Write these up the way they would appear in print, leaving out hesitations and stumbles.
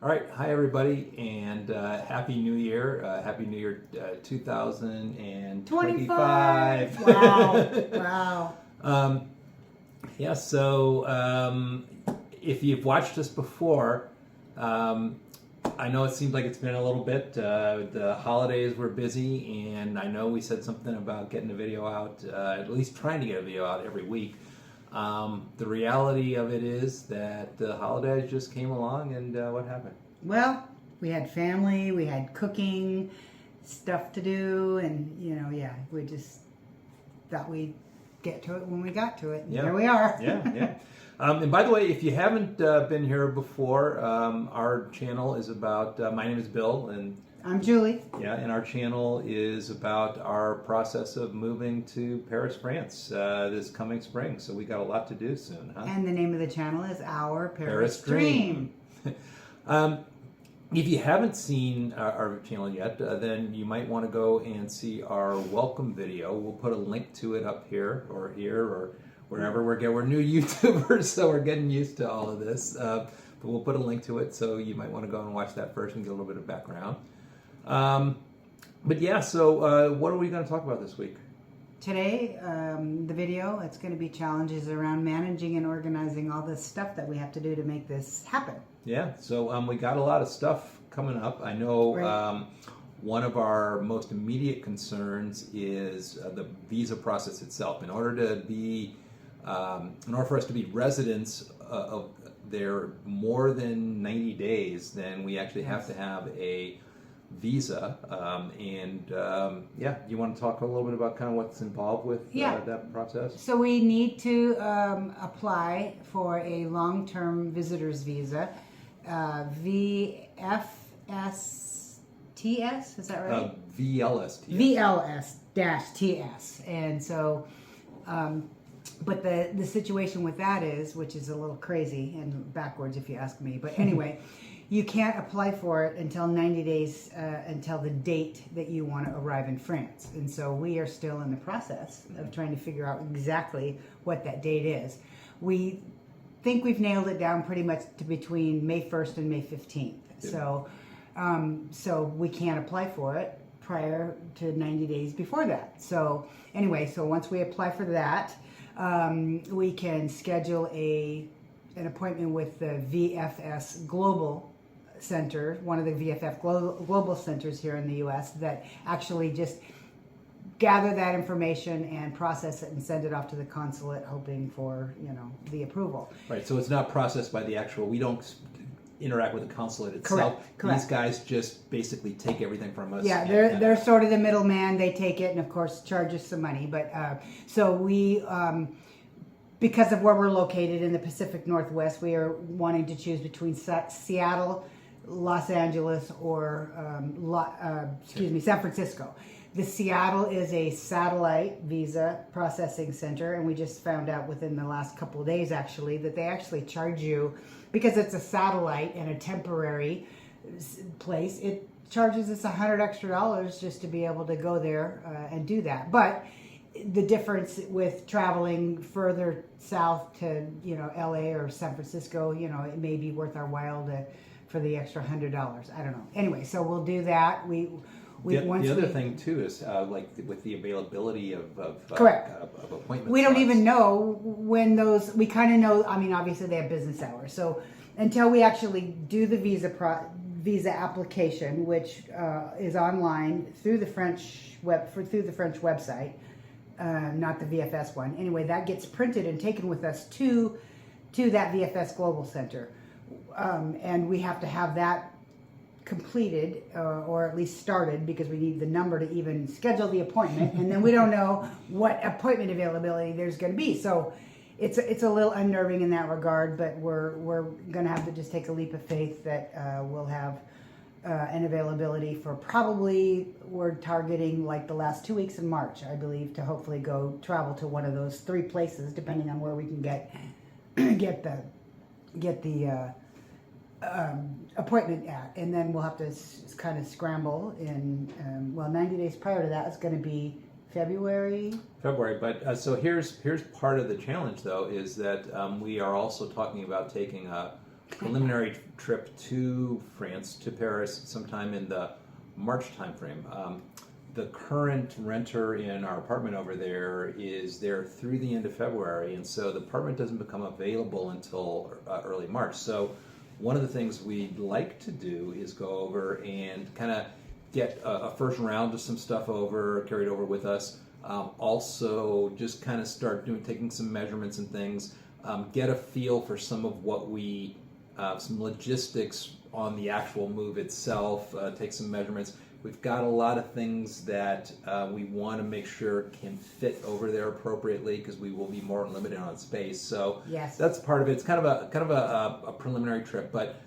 All right, hi everybody, and Happy New Year! Happy New Year 25. 2025! Wow. Wow. um, yeah, so if you've watched us before, I know it seems like it's been a little bit. The holidays were busy, and I know we said something about getting a video out, at least trying to get a video out every week. The reality of it is that the holidays just came along, and what happened? Well, we had family, we had cooking, stuff to do, and we just thought we'd get to it when we got to it. And Yeah. Here we are. Yeah. And by the way, if you haven't been here before, our channel is about. My name is Bill, and I'm Julie. and our channel is about our process of moving to Paris, France, this coming spring. So we got a lot to do soon, huh? And the name of the channel is Our Paris Dream. If you haven't seen our channel yet, then you might want to go and see our welcome video. We'll put a link to it up here or wherever we're new YouTubers, so we're getting used to all of this. But we'll put a link to it, so you might want to go and watch that first and get a little bit of background. But yeah, so what are we going to talk about this week? Today, the video, it's going to be challenges around managing and organizing all this stuff that we have to do to make this happen. Yeah, so we got a lot of stuff coming up. I know Right. one of our most immediate concerns is the visa process itself. In order for us to be residents of there more than 90 days, then we actually have to have a visa. You want to talk a little bit about kind of what's involved with that process? So we need to apply for a long-term visitor's visa, VFS-TS, is that right? VLSTS. VLS-TS. And so, but the situation with that is, which is a little crazy and backwards if you ask me, but anyway, you can't apply for it until 90 days until the date that you want to arrive in France. And so we are still in the process of trying to figure out exactly what that date is. We think we've nailed it down pretty much to between May 1st and May 15th. Yeah. So we can't apply for it prior to 90 days before that. So anyway, so once we apply for that, we can schedule an appointment with the VFS Global Center, one of the VFF Global Centers here in the U.S. that actually just gather that information and process it and send it off to the consulate, hoping for the approval. Right, so it's not processed by the actual. We don't interact with the consulate itself. Correct. These guys just basically take everything from us. Yeah, they're sort of the middleman. They take it and of course charge us some money. But so we. Because of where we're located in the Pacific Northwest, we are wanting to choose between Seattle, Los Angeles, or San Francisco. The Seattle is a satellite visa processing center, and we just found out within the last couple of days, actually, that they actually charge you, because it's a satellite and a temporary place, it charges us $100 extra just to be able to go there and do that. But the difference with traveling further south to LA or San Francisco, it may be worth our while for the extra $100. I don't know. Anyway, so we'll do that. The other thing too is like with the availability of appointments. We don't even know when those. We kind of know. I mean, obviously they have business hours, so until we actually do the visa application, which is online through the French website. Not the VFS one. Anyway, that gets printed and taken with us to that VFS Global Center. And we have to have that completed or at least started, because we need the number to even schedule the appointment. And then we don't know what appointment availability there's going to be. So it's a little unnerving in that regard, but we're going to have to just take a leap of faith that we'll have an availability for probably, we're targeting like the last 2 weeks in March, I believe, to hopefully go travel to one of those 3 places, depending on where we can get the appointment at. And then we'll have to kind of scramble in 90 days prior to that. It's going to be February. But so here's part of the challenge, though, is that we are also talking about taking a preliminary trip to France, to Paris, sometime in the March timeframe. The current renter in our apartment over there is there through the end of February, and so the apartment doesn't become available until early March. So one of the things we'd like to do is go over and kind of get a first round of some stuff over, carried over with us. Also, just kind of start taking some measurements and things, get a feel for some of what some logistics on the actual move itself, take some measurements. We've got a lot of things that we want to make sure can fit over there appropriately because we will be more limited on space. So yes, that's part of it. It's kind of a preliminary trip, but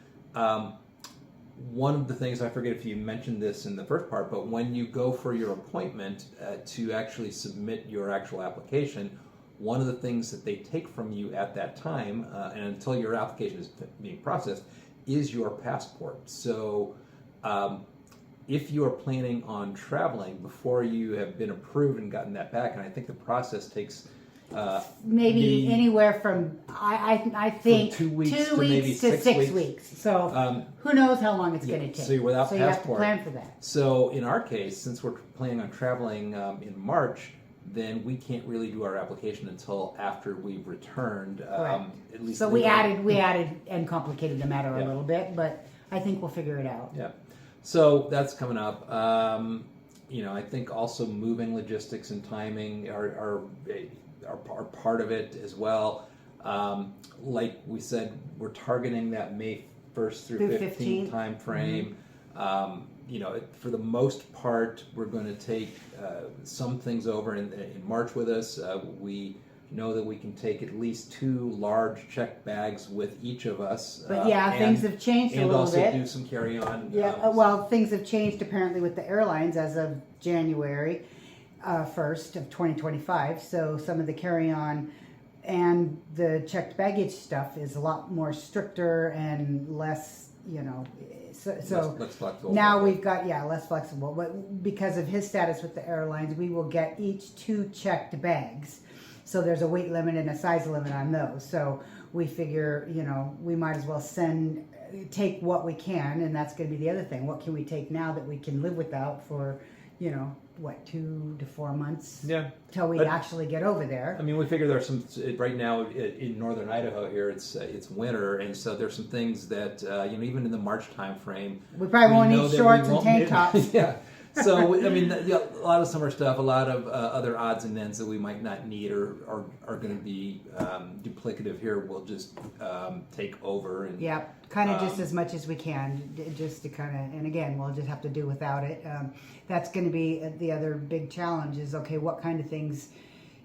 one of the things, I forget if you mentioned this in the first part, but when you go for your appointment to actually submit your actual application, one of the things that they take from you at that time, and until your application is being processed, is your passport. So if you are planning on traveling before you have been approved and gotten that back, and I think the process takes maybe anywhere from I think 2 weeks to weeks maybe to 6 weeks. So who knows how long it's going to take? So you're without so passport. you have to plan for that. So in our case, since we're planning on traveling in March, then we can't really do our application until after we've returned. Correct. At least So we added and complicated the matter a Yeah. little bit, but I think we'll figure it out. Yeah. So that's coming up. I think also moving logistics and timing are part of it as well. Like we said, we're targeting that May 1st through 15th time frame. For the most part, we're going to take some things over in March with us. We know that we can take at least 2 large checked bags with each of us. But things have changed a and little also bit. do some carry-on. Well, things have changed apparently with the airlines as of January 1st of 2025. So some of the carry-on and the checked baggage stuff is a lot more stricter and less, So less flexible. now we've got less flexible. But because of his status with the airlines, we will get each 2 checked bags. So there's a weight limit and a size limit on those. So we figure, we might as well take what we can, and that's going to be the other thing. What can we take now that we can live without for, 2 to 4 months? Yeah. Till we actually get over there. I mean, we figure there's some right now in northern Idaho here. It's winter, and so there's some things that even in the March time frame, We probably won't know need that shorts we and won't tank need- tops. Yeah. So a lot of summer stuff, a lot of other odds and ends that we might not need or are going to be duplicative here. We'll just take over and Yep, kind of just as much as we can, just to kind of, and again, we'll just have to do without it. That's going to be the other big challenge is, okay, what kind of things,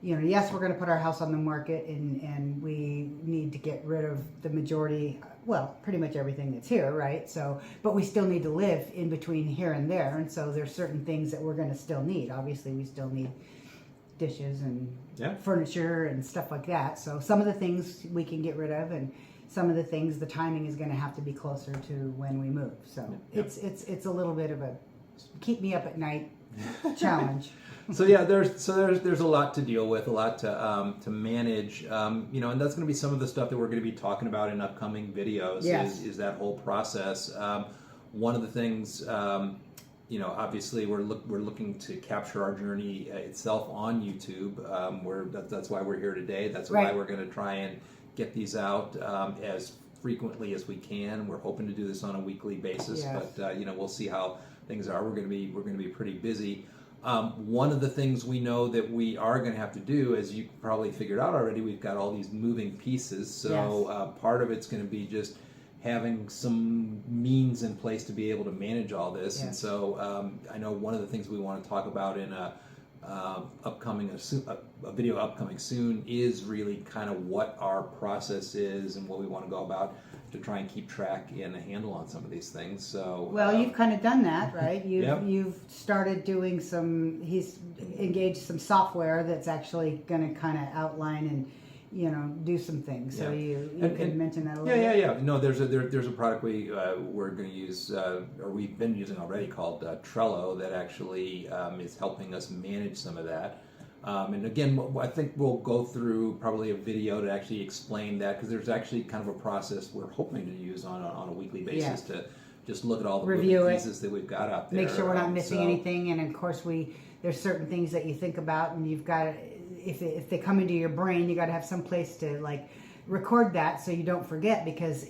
yes, we're going to put our house on the market and we need to get rid of the majority, well, pretty much everything that's here, right? So, but we still need to live in between here and there. And so there's certain things that we're going to still need. Obviously, we still need dishes and furniture and stuff like that. So some of the things we can get rid of, and some of the things, the timing is going to have to be closer to when we move. So it's a little bit of a keep me up at night challenge. So there's a lot to deal with, a lot to manage, and that's going to be some of the stuff that we're going to be talking about in upcoming videos. Yes. Is that whole process. One of the things, obviously we're looking to capture our journey itself on YouTube. That's why we're here today. That's why we're going to try and get these out as frequently as we can. We're hoping to do this on a weekly basis, but we'll see how things are. We're going to be pretty busy. One of the things we know that we are going to have to do, as you probably figured out already, we've got all these moving pieces. So part of it's going to be just having some means in place to be able to manage all this. Yes. And so I know one of the things we want to talk about in a video upcoming soon is really kind of what our process is and what we want to go about to try and keep track and a handle on some of these things. So You've kind of done that, right? Yep. You've started doing he's engaged some software that's actually going to kind of outline and do some things. So you can mention that a little bit. Yeah. No, there's a product we're going to use, or we've been using already, called Trello, that actually is helping us manage some of that. And again, I think we'll go through probably a video to actually explain that, because there's actually kind of a process we're hoping to use on a weekly basis to just look at all the Review moving it. pieces that we've got out there. Make sure we're not missing So- anything, and of course there's certain things that you think about, and you've got to, if they come into your brain, you got to have some place to like record that so you don't forget, because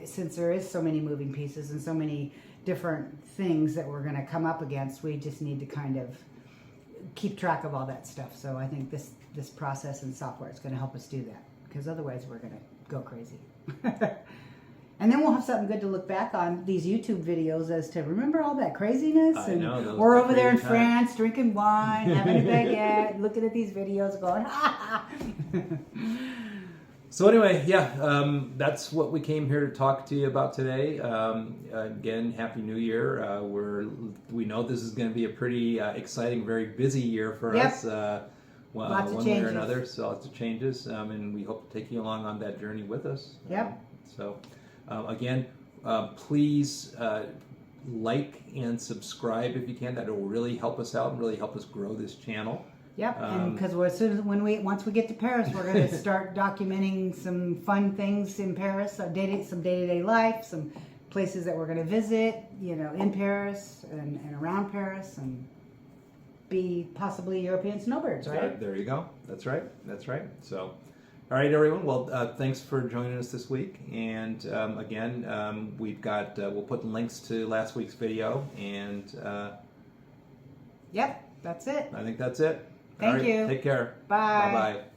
since there is so many moving pieces and so many different things that we're going to come up against, we just need to kind of keep track of all that stuff. So I think this process and software is going to help us do that, because otherwise we're going to go crazy. And then we'll have something good to look back on these YouTube videos as to remember all that craziness. I know, those we're are over there in crazy times. France drinking wine, having a baguette, looking at these videos, going, ha ha. So anyway, that's what we came here to talk to you about today. Again, Happy New Year. We know this is going to be a pretty exciting, very busy year for Yep. us. Lots of one way or changes. another, so lots of changes, and we hope to take you along on that journey with us. Yep. Again, please like and subscribe if you can. That will really help us out and really help us grow this channel. Yep, and because once we get to Paris, we're going to start documenting some fun things in Paris, some day-to-day life, some places that we're going to visit, in Paris and around Paris, and be possibly European snowbirds, right? There you go. That's right. So, all right, everyone. Well, thanks for joining us this week. And again, we've got we'll put links to last week's video, and Yep, that's it. I think that's it. Thank All right, you. Take care. Bye. Bye-bye.